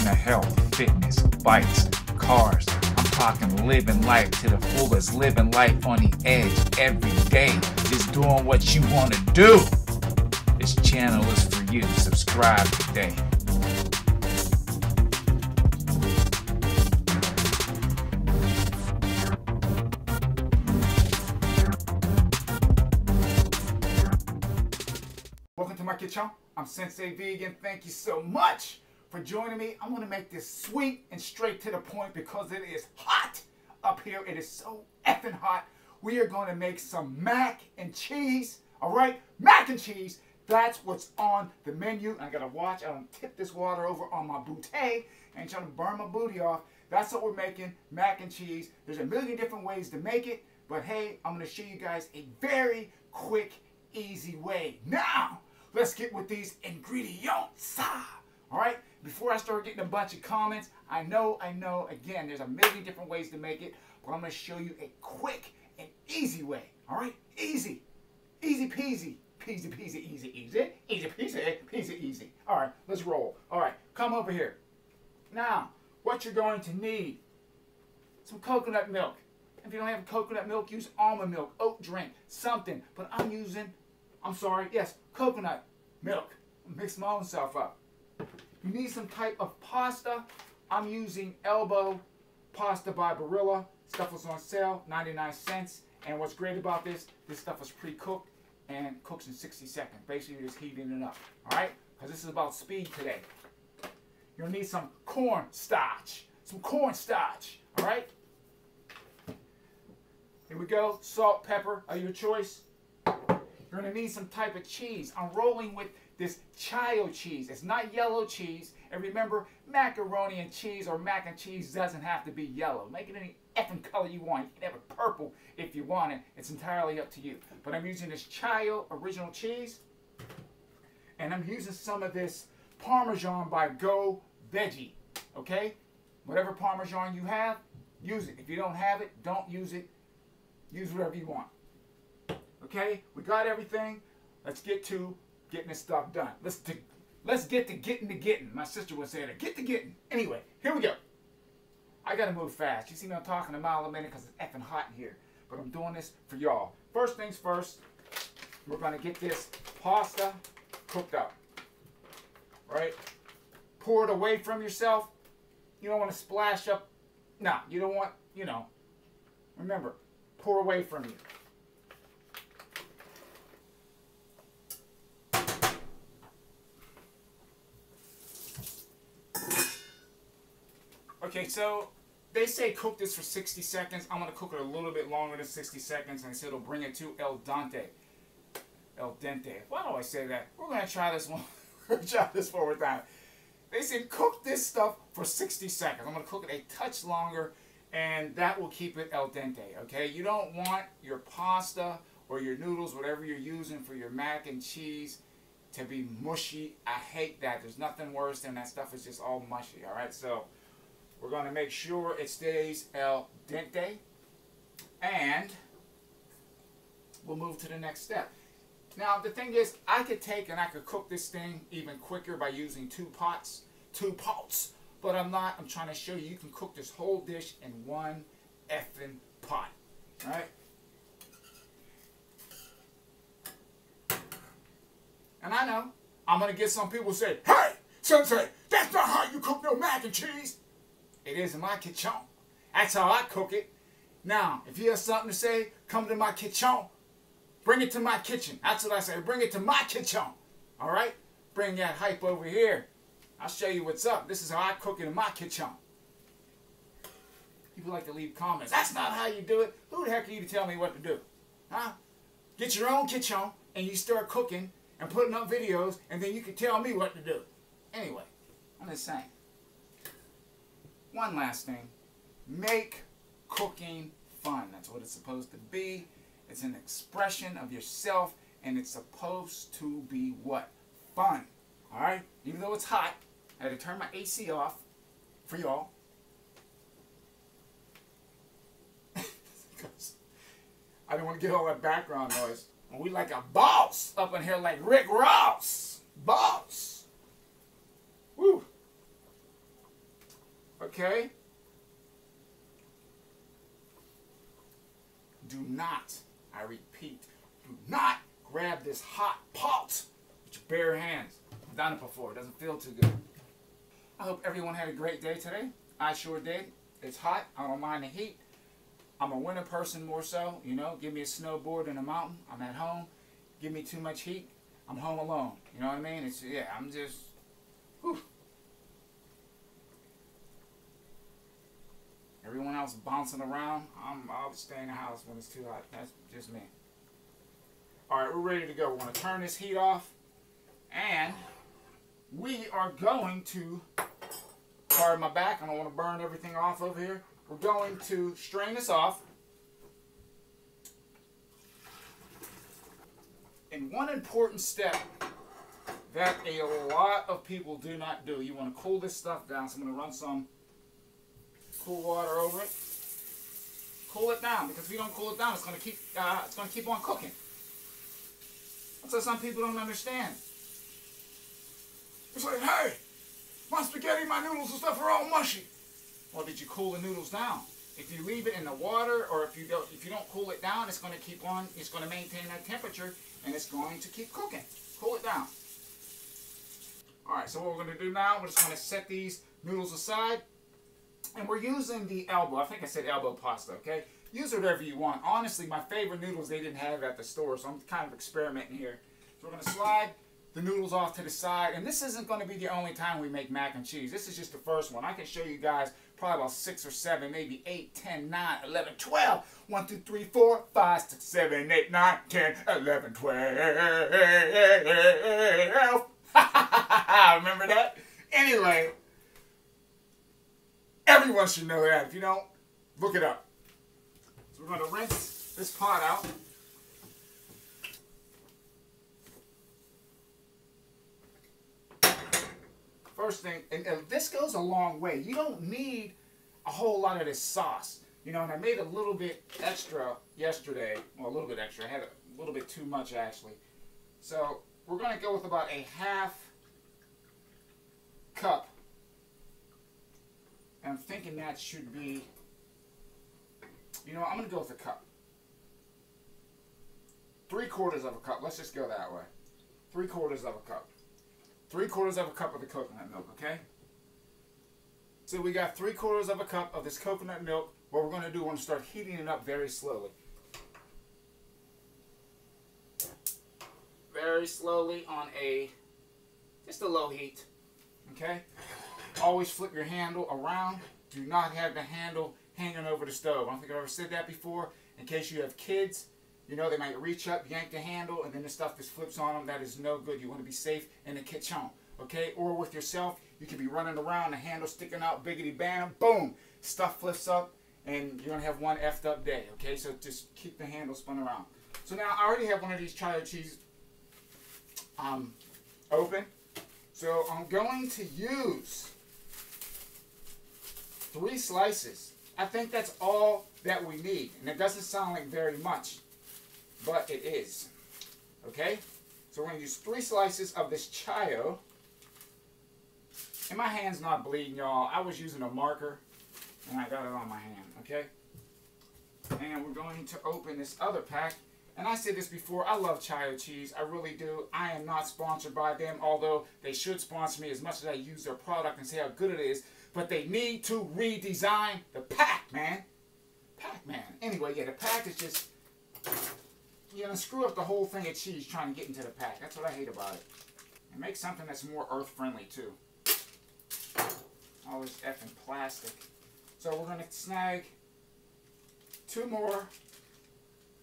talking to health, fitness, bikes, cars. I'm talking living life to the fullest, living life on the edge every day. Just doing what you want to do. This channel is for you. Subscribe today. Welcome to my kitchen. I'm Sensei Vegan. Thank you so much for joining me. I'm going to make this sweet and straight to the point because it is hot up here. It is so effing hot. We are going to make some mac and cheese. All right, mac and cheese. That's what's on the menu. I got to watch. I don't tip this water over on my booty. I ain't trying to burn my booty off. That's what we're making, mac and cheese. There's a million different ways to make it, but hey, I'm going to show you guys a very quick, easy way. Now, let's get with these ingredients. All right, before I start getting a bunch of comments, I know, again, there's a million different ways to make it, but I'm going to show you a quick and easy way. All right, easy peasy, peasy peasy, easy peasy, peasy easy. All right, let's roll. All right, come over here. Now, what you're going to need, some coconut milk. If you don't have coconut milk, use almond milk, oat drink, something. But I'm using, coconut milk. Mix my own self up. You need some type of pasta. I'm using elbow pasta by Barilla. Stuff was on sale, 99 cents. And what's great about this stuff is pre-cooked and cooks in 60 seconds. Basically, you're just heating it up. All right? Because this is about speed today. You'll need some cornstarch. All right? Here we go. Salt, pepper are your choice. You're going to need some type of cheese. I'm rolling with this Chio cheese. It's not yellow cheese. And remember, macaroni and cheese or mac and cheese doesn't have to be yellow. Make it any effing color you want. You can have it purple if you want it. It's entirely up to you. But I'm using this Chio original cheese. And I'm using some of this Parmesan by Go Veggie. Okay? Whatever Parmesan you have, use it. If you don't have it, don't use it. Use whatever you want. Okay, we got everything. Let's get to getting this stuff done. Let's get to getting. My sister would say that. Get to getting. Anyway, here we go. I gotta move fast. You see me, I'm talking a mile a minute because it's effing hot in here. But I'm doing this for y'all. First things first, we're gonna get this pasta cooked up. Right? Pour it away from yourself. You don't want to splash up. No, you don't want, remember, pour away from you. Okay, so they say cook this for 60 seconds. I'm going to cook it a little bit longer than 60 seconds, and so it'll bring it to el dente. El dente. Why do I say that? We're going to try this one. We're going to try this one more time. They said cook this stuff for 60 seconds. I'm going to cook it a touch longer, and that will keep it el dente, okay? You don't want your pasta or your noodles, whatever you're using for your mac and cheese, to be mushy. I hate that. There's nothing worse than that stuff is just all mushy, all right? So we're going to make sure it stays el dente, and we'll move to the next step. Now, the thing is, I could cook this thing even quicker by using two pots, but I'm not. I'm trying to show you can cook this whole dish in one effing pot, all right? And I know, I'm going to get some people say, hey, Sensei, that's not how you cook no mac and cheese. It is in my kitchen. That's how I cook it. Now, if you have something to say, come to my kitchen. Bring it to my kitchen. That's what I say. Bring it to my kitchen. All right? Bring that hype over here. I'll show you what's up. This is how I cook it in my kitchen. People like to leave comments. That's not how you do it. Who the heck are you to tell me what to do? Huh? Get your own kitchen and you start cooking and putting up videos, and then you can tell me what to do. Anyway, I'm just saying. One last thing. Make cooking fun. That's what it's supposed to be. It's an expression of yourself, and it's supposed to be what? Fun. Alright? Even though it's hot, I had to turn my AC off for y'all. I didn't want to get all that background noise. And we like a boss up in here like Rick Ross. Boss. Woo. okay? Do not, I repeat, do not grab this hot pot with your bare hands. I've done it before. It doesn't feel too good. I hope everyone had a great day today. I sure did. It's hot. I don't mind the heat. I'm a winter person more so. You know, give me a snowboard in a mountain. I'm at home. Give me too much heat. I'm home alone. You know what I mean? It's, yeah, I'm just, whew. Everyone else bouncing around. I'll stay in the house when it's too hot. That's just me. Alright, we're ready to go. We're going to turn this heat off. And we are going to, pardon my back, I don't want to burn everything off over here. We're going to strain this off. And one important step that a lot of people do not do, you want to cool this stuff down. So I'm going to run some cool water over it. Cool it down, because if you don't cool it down, it's going to keep on cooking. That's what some people don't understand. It's like, hey, my spaghetti, my noodles and stuff are all mushy. Well, did you cool the noodles down? If you leave it in the water, or if you don't cool it down, it's going to keep on. It's going to maintain that temperature, and it's going to keep cooking. Cool it down. All right. So what we're going to do now, we're just going to set these noodles aside, and we're using the elbow. I think I said elbow pasta. Okay. Use whatever you want. Honestly, my favorite noodles they didn't have at the store, so I'm kind of experimenting here. So we're going to slide the noodles off to the side, and this isn't going to be the only time we make mac and cheese. This is just the first one. I can show you guys probably about 6 or 7, maybe 8, 10, 9, 11, 12. 1, 2, 3, 4, 5, 6, 7, 8, 9, 10, 11, 12. Remember that? Anyway, everyone should know that. If you don't, look it up. So we're going to rinse this pot out. First thing, and this goes a long way. You don't need a whole lot of this sauce. You know, and I made a little bit extra yesterday. Well, a little bit extra. I had a little bit too much, actually. So we're going to go with about a half cup. And I'm thinking that should be, you know, I'm going to go with a cup. 3/4 of a cup. Let's just go that way. 3/4 of a cup. 3/4 of a cup of the coconut milk, okay? So we got 3/4 of a cup of this coconut milk. What we're going to do, we're going to start heating it up very slowly. Very slowly on just a low heat, okay? Always flip your handle around. Do not have the handle hanging over the stove. I don't think I've ever said that before. In case you have kids, you know, they might reach up, yank the handle, and then the stuff just flips on them. That is no good. You want to be safe in the kitchen, okay? Or with yourself, you could be running around, the handle sticking out, biggity bam, boom, stuff flips up, and you're going to have one effed up day, okay? So just keep the handle spun around. So now I already have one of these cheddar cheese open. So I'm going to use 3 slices. I think that's all that we need. And it doesn't sound like very much, but it is. Okay? So we're going to use 3 slices of this chayo. And my hand's not bleeding, y'all. I was using a marker, and I got it on my hand. Okay? And we're going to open this other pack. And I said this before, I love chayo cheese. I really do. I am not sponsored by them, although they should sponsor me as much as I use their product and say how good it is. But they need to redesign the pack, man. Pack, man. Anyway, yeah, the pack is just, you're going to screw up the whole thing of cheese trying to get into the pack. That's what I hate about it. And make something that's more earth-friendly, too. All this effing plastic. So we're going to snag 2 more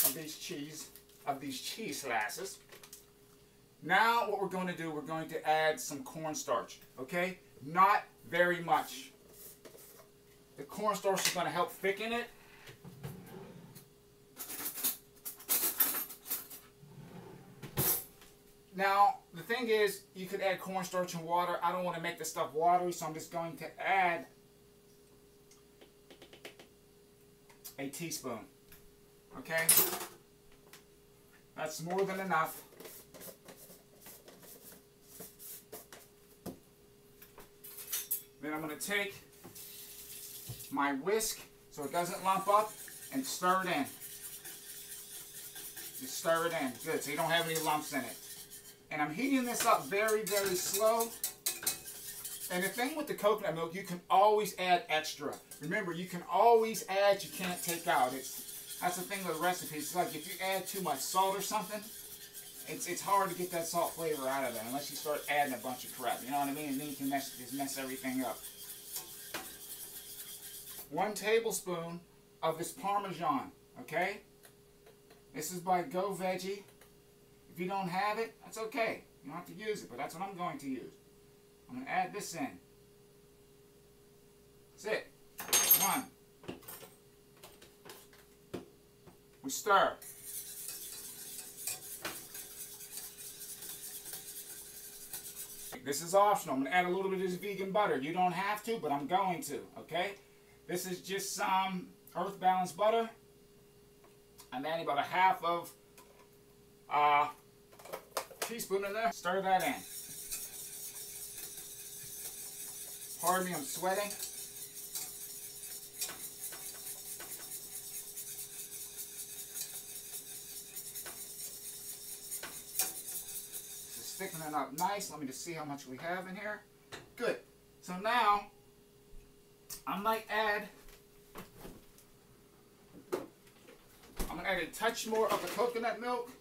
of these cheese slices. Now what we're going to do, we're going to add some cornstarch, okay? Not very much. The cornstarch is going to help thicken it. Now, the thing is, you could add cornstarch and water. I don't want to make the stuff watery, so I'm just going to add a teaspoon. Okay? That's more than enough. Then I'm going to take my whisk so it doesn't lump up, and stir it in. Just stir it in. Good, so you don't have any lumps in it. And I'm heating this up very, very slow. And the thing with the coconut milk, you can always add extra. Remember, you can always add, you can't take out. That's the thing with recipes. It's like if you add too much salt or something, it's hard to get that salt flavor out of it unless you start adding a bunch of crap. You know what I mean? And then you can just mess everything up. 1 tablespoon of this Parmesan, okay? This is by Go Veggie. If you don't have it, that's okay. You don't have to use it, but that's what I'm going to use. I'm going to add this in. That's it. 1. We stir. This is optional. I'm going to add a little bit of this vegan butter. You don't have to, but I'm going to, okay? This is just some Earth Balance butter. I'm adding about a half of teaspoon in there. Stir that in. Pardon me, I'm sweating. This is thickening up nice. Let me just see how much we have in here. Good. So now, I might add, I'm going to add a touch more of the coconut milk.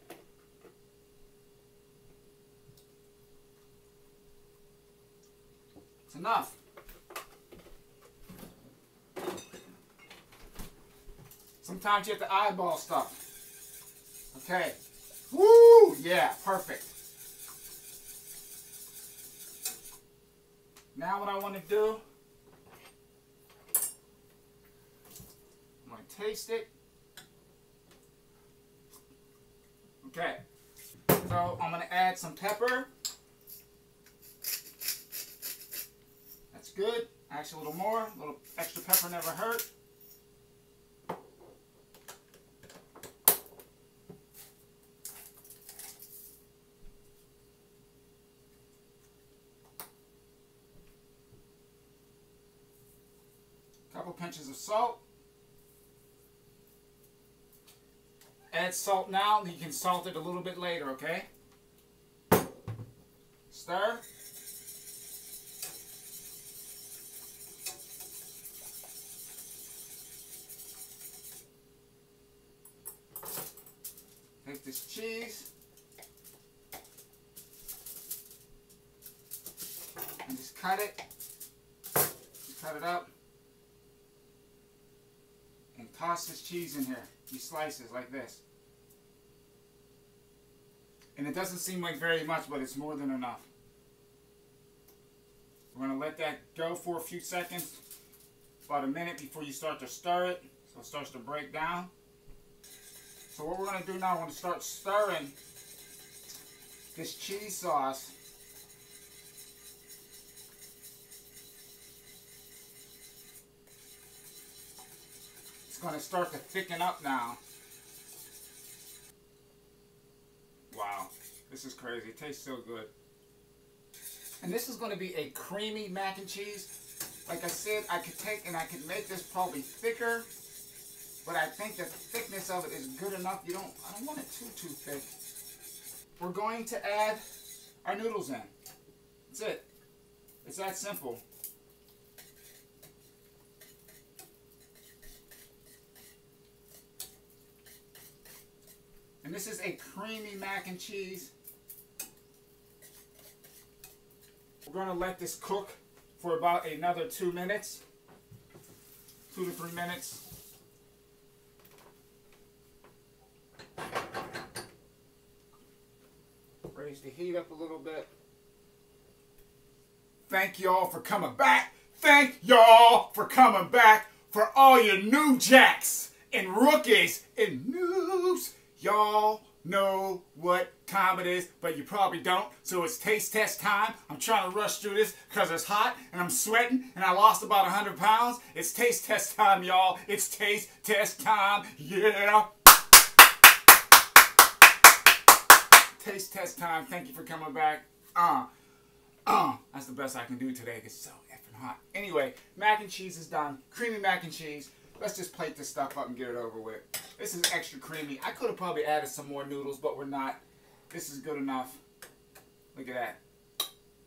It's enough. Sometimes you have to eyeball stuff. Okay. Woo! Yeah, perfect. Now what I want to do, I'm going to taste it. Okay. So I'm going to add some pepper. That's good. Actually, a little more. A little extra pepper never hurt. Couple pinches of salt. Add salt now, you can salt it a little bit later, okay? Stir. Take this cheese and just cut it. Just cut it up. And toss this cheese in here. These slices like this. And it doesn't seem like very much, but it's more than enough. We're going to let that go for a few seconds. About a minute before you start to stir it. So it starts to break down. So what we're going to do now, we're going to start stirring this cheese sauce. It's going to start to thicken up now. Wow, this is crazy. It tastes so good. And this is going to be a creamy mac and cheese. Like I said, I could take and I could make this probably thicker. But I think the thickness of it is good enough. I don't want it too thick. We're going to add our noodles in. That's it. It's that simple. And this is a creamy mac and cheese. We're going to let this cook for about another 2 minutes. 2 to 3 minutes. Raise the heat up a little bit. Thank y'all for coming back. Thank y'all for coming back. For all your new jacks and rookies and noobs. Y'all know what time it is, but you probably don't. So it's taste test time. I'm trying to rush through this because it's hot and I'm sweating and I lost about 100 pounds. It's taste test time, y'all. It's taste test time. Yeah. Taste test time. Thank you for coming back. That's the best I can do today. It's so effing hot. Anyway, mac and cheese is done. Creamy mac and cheese. Let's just plate this stuff up and get it over with. This is extra creamy. I could have probably added some more noodles, but we're not. This is good enough. Look at that.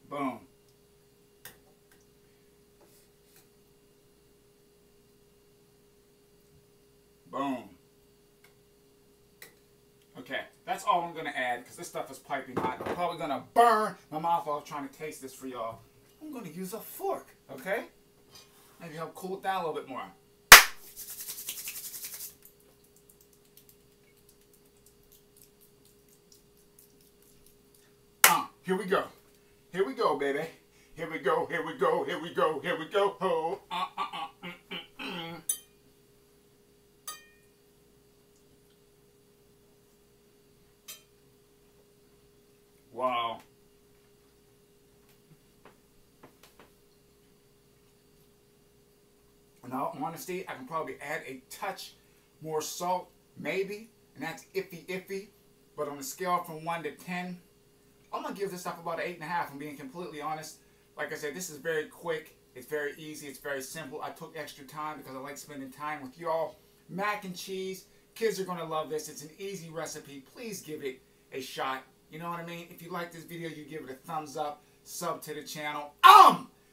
Boom. Boom. Okay, that's all I'm going to add because this stuff is piping hot. I'm probably going to burn my mouth off trying to taste this for y'all. I'm going to use a fork, okay? Maybe help cool it down a little bit more. Here we go. Here we go, baby. Here we go, here we go, here we go, here we go. Oh, Wow. In all honesty, I can probably add a touch more salt, maybe, and that's iffy. But on a scale from 1 to 10, I'm going to give this stuff about an 8.5. I'm being completely honest. Like I said, this is very quick. It's very easy. It's very simple. I took extra time because I like spending time with y'all. Mac and cheese. Kids are going to love this. It's an easy recipe. Please give it a shot. You know what I mean? If you like this video, you give it a thumbs up. Sub to the channel.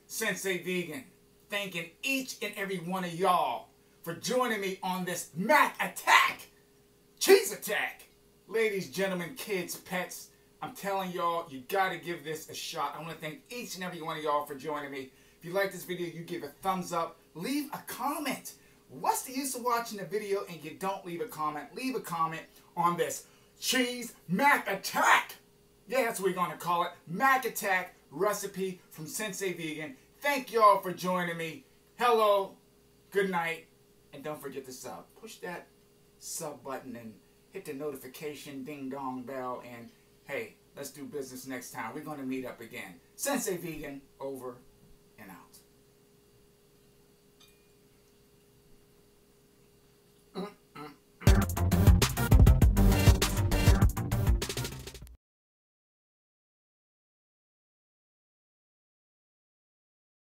Sensei Vegan. Thanking each and every one of y'all for joining me on this Mac attack. Cheese attack. Ladies, gentlemen, kids, pets. I'm telling y'all, you gotta give this a shot. I want to thank each and every one of y'all for joining me. If you like this video, you give a thumbs up. Leave a comment. What's the use of watching the video and you don't leave a comment? Leave a comment on this cheese mac attack. Yeah, that's what we're gonna call it. Mac attack recipe from Sensei Vegan. Thank y'all for joining me. Hello, good night, and don't forget to sub. Push that sub button and hit the notification ding dong bell, and hey, let's do business next time. We're going to meet up again. Sensei Vegan, over.